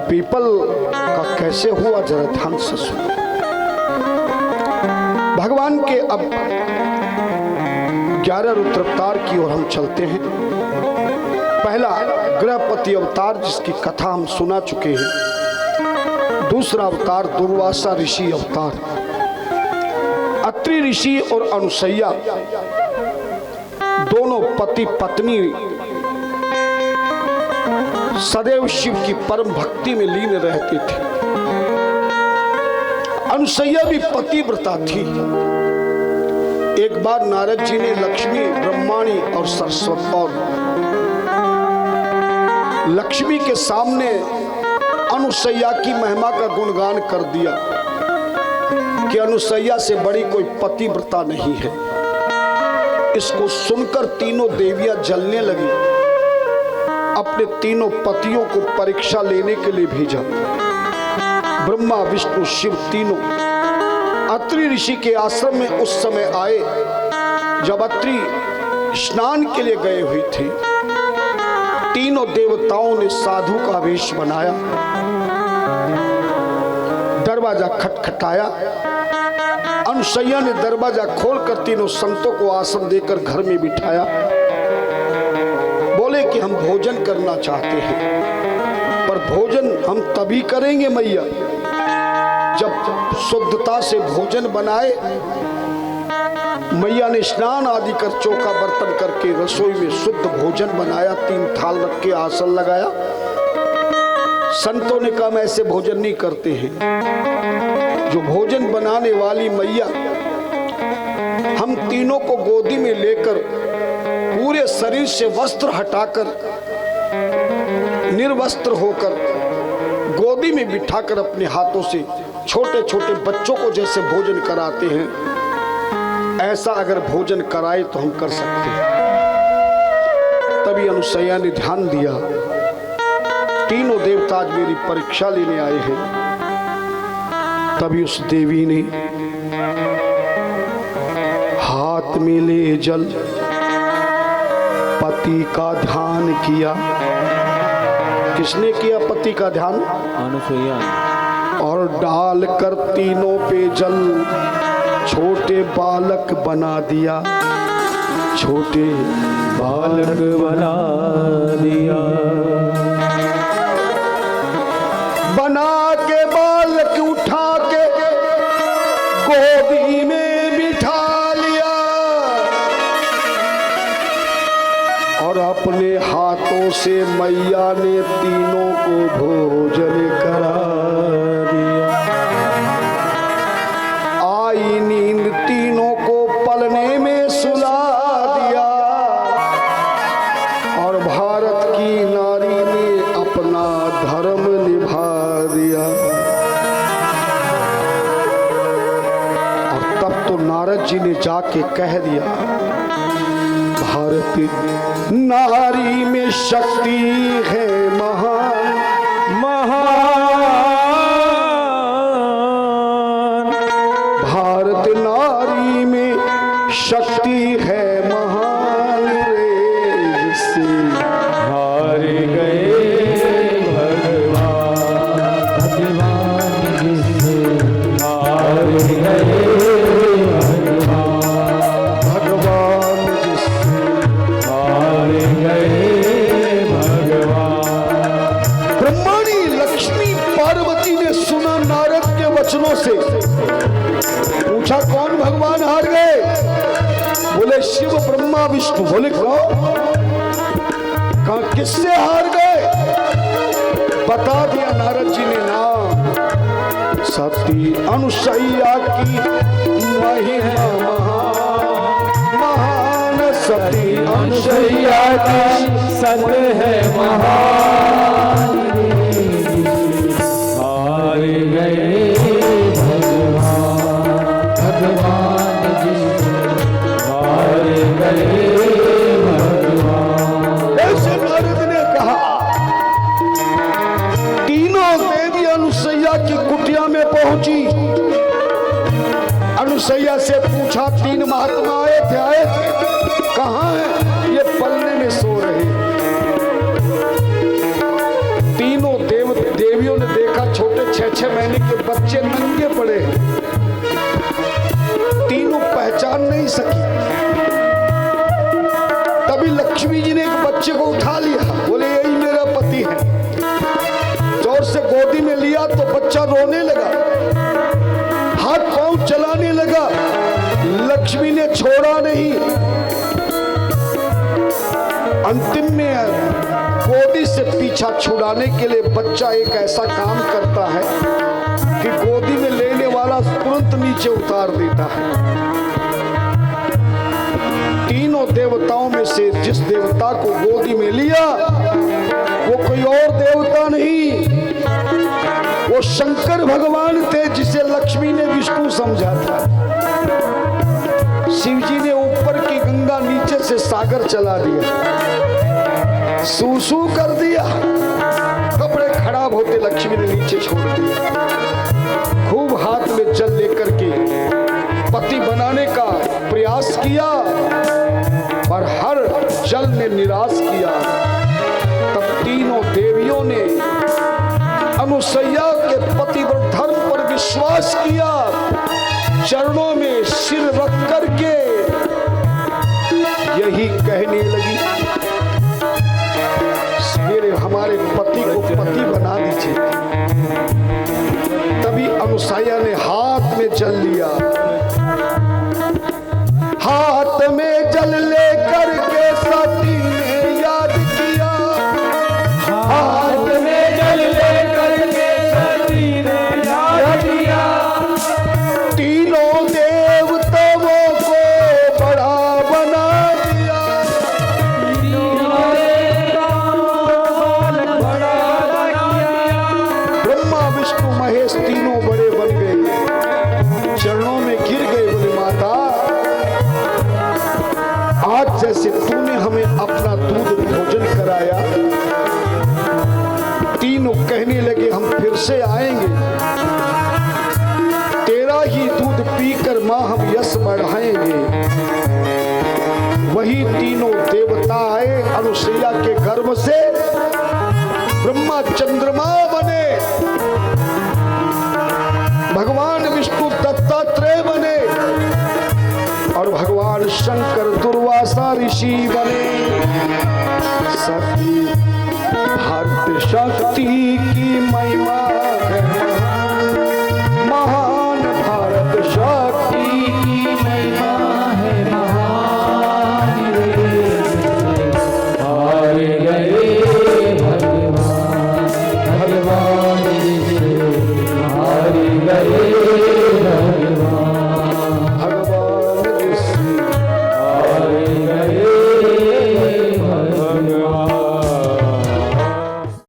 People का कैसे हुआ जरा ध्यान से सुनो। भगवान के अब 11 रुद्रावतार की ओर हम चलते हैं। पहला गृहपति अवतार जिसकी कथा हम सुना चुके हैं। दूसरा अवतार दुर्वासा ऋषि अवतार। अत्रि ऋषि और अनुसैया दोनों पति पत्नी सदैव शिव की परम भक्ति में लीन रहते थे। अनुसैया भी पतिव्रता थी। एक बार नारद जी ने लक्ष्मी, ब्रह्माणी और सरस्वती और लक्ष्मी के सामने अनुसैया की महिमा का गुणगान कर दिया कि अनुसैया से बड़ी कोई पतिव्रता नहीं है। इसको सुनकर तीनों देवियां जलने लगी। अपने तीनों पतियों को परीक्षा लेने के लिए भेजा। ब्रह्मा, विष्णु, शिव तीनों अत्रि ऋषि के आश्रम में उस समय आए जब अत्रि स्नान के लिए गए हुए थे। तीनों देवताओं ने साधु का वेश बनाया। दरवाजा खटखटाया। अनुसैया ने दरवाजा खोलकर तीनों संतों को आसन देकर घर में बिठाया। बोले कि हम भोजन करना चाहते हैं, पर भोजन हम तभी करेंगे मैया जब शुद्धता से भोजन बनाए। मैया ने स्नान आदि कर चौका बर्तन करके रसोई में शुद्ध भोजन बनाया। 3 थाल रख के आसन लगाया। संतों ने कहा हम ऐसे भोजन नहीं करते हैं। जो भोजन बनाने वाली मैया हम तीनों को गोदी में लेकर पूरे शरीर से वस्त्र हटाकर निर्वस्त्र होकर गोदी में बिठाकर अपने हाथों से छोटे छोटे बच्चों को जैसे भोजन कराते हैं, ऐसा अगर भोजन कराए तो हम कर सकते हैं। तभी अनुसैया ने ध्यान दिया, तीनों देवता आज मेरी परीक्षा लेने आए हैं। तभी उस देवी ने हाथ में ले जल पति का ध्यान किया। किसने किया पति का ध्यान? अनुसैया। और डाल कर तीनों पे जल छोटे बालक बना दिया। छोटे बालक बना दिया। बना के बालक उठा के गोदी में बिठा लिया और अपने हाथों से मैया ने तीनों को भोजन करा दिया। आई नींद, तीनों को पलने में सुला दिया और भारत की नारी ने अपना धर्म निभा दिया। और तब तो नारद जी ने जाके कह दिया, भारत नारी में शक्ति है महान महान। भारत नारी में शक्ति है महान रे, जिससे हार गए भगवान। भगवान जिससे हार गए भगवान। भगवान जिससे हार गए भगवान। ब्रह्माणी लक्ष्मी पार्वती ने सुना नारद के वचनों से। पूछा कौन भगवान हार गए? बोले शिव, ब्रह्मा, विष्णु। बोले कौन? कहा किससे हार गए? बता दिया नारद जी ने नाम। सती अनुसैया की महिमा महान महान। सती अनुसैया की सत है महान। हार गए भगवान। भगवान जिससे हार गए भगवान। ऐसे नारद ने कहा। तीनों देवी अनुसैया की कुटिया में पहुंची। अनुसैया से पूछा, 3 महात्मा आए थे कहाँ हैं? ये पलने में सो रहे। अभी लक्ष्मी जी ने एक बच्चे को उठा लिया, बोले यही मेरा पति है। जोर से गोदी में लिया तो बच्चा रोने लगा, हाथ पांव चलाने लगा। लक्ष्मी ने छोड़ा नहीं। अंतिम में गोदी से पीछा छुड़ाने के लिए बच्चा एक ऐसा काम करता है कि गोदी में लेने वाला तुरंत नीचे उतार देता है। तीनों देवताओं में से जिस देवता को गोदी में लिया वो कोई और देवता नहीं, वो शंकर भगवान थे, जिसे लक्ष्मी ने विष्णु समझा था। शिव जी ने ऊपर की गंगा नीचे से सागर चला दिया, सूसू कर दिया, कपड़े खराब होते लक्ष्मी ने नीचे छोड़ दिया। खूब हाथ में जल लेकर के पति बनाने का प्रयास किया और हर जल ने निराश किया। तब तीनों देवियों ने अनुसैया के पतिव्रत धर्म पर विश्वास किया, चरणों में सिर रख करके यही कहने लगी, मेरे हमारे पति को पति बना दीजिए। तभी अनुसैया ने हाथ में जल लिया, हाथ में जल लेकर के सती ने याद किया, हाथ में जल लेकर के सती ने याद किया। तीनों देवताओं को बड़ा बना दिया, तीनों देवताओं को बड़ा बना दिया। ब्रह्मा विष्णु महेश तीनों बड़े बन गए, चरणों में गिर गए, बोले माता आज जैसे तूने हमें अपना दूध भोजन कराया, तीनों कहने लगे हम फिर से आएंगे, तेरा ही दूध पीकर मां हम यश बढ़ाएंगे। वही तीनों देवता आए, अनुसैया के गर्भ से ब्रह्मा चंद्रमा बने, भगवान विष्णु दत्तात्रेय बने और भगवान शंकर दुर्वासा ऋषि बने। सती भारत शक्ति की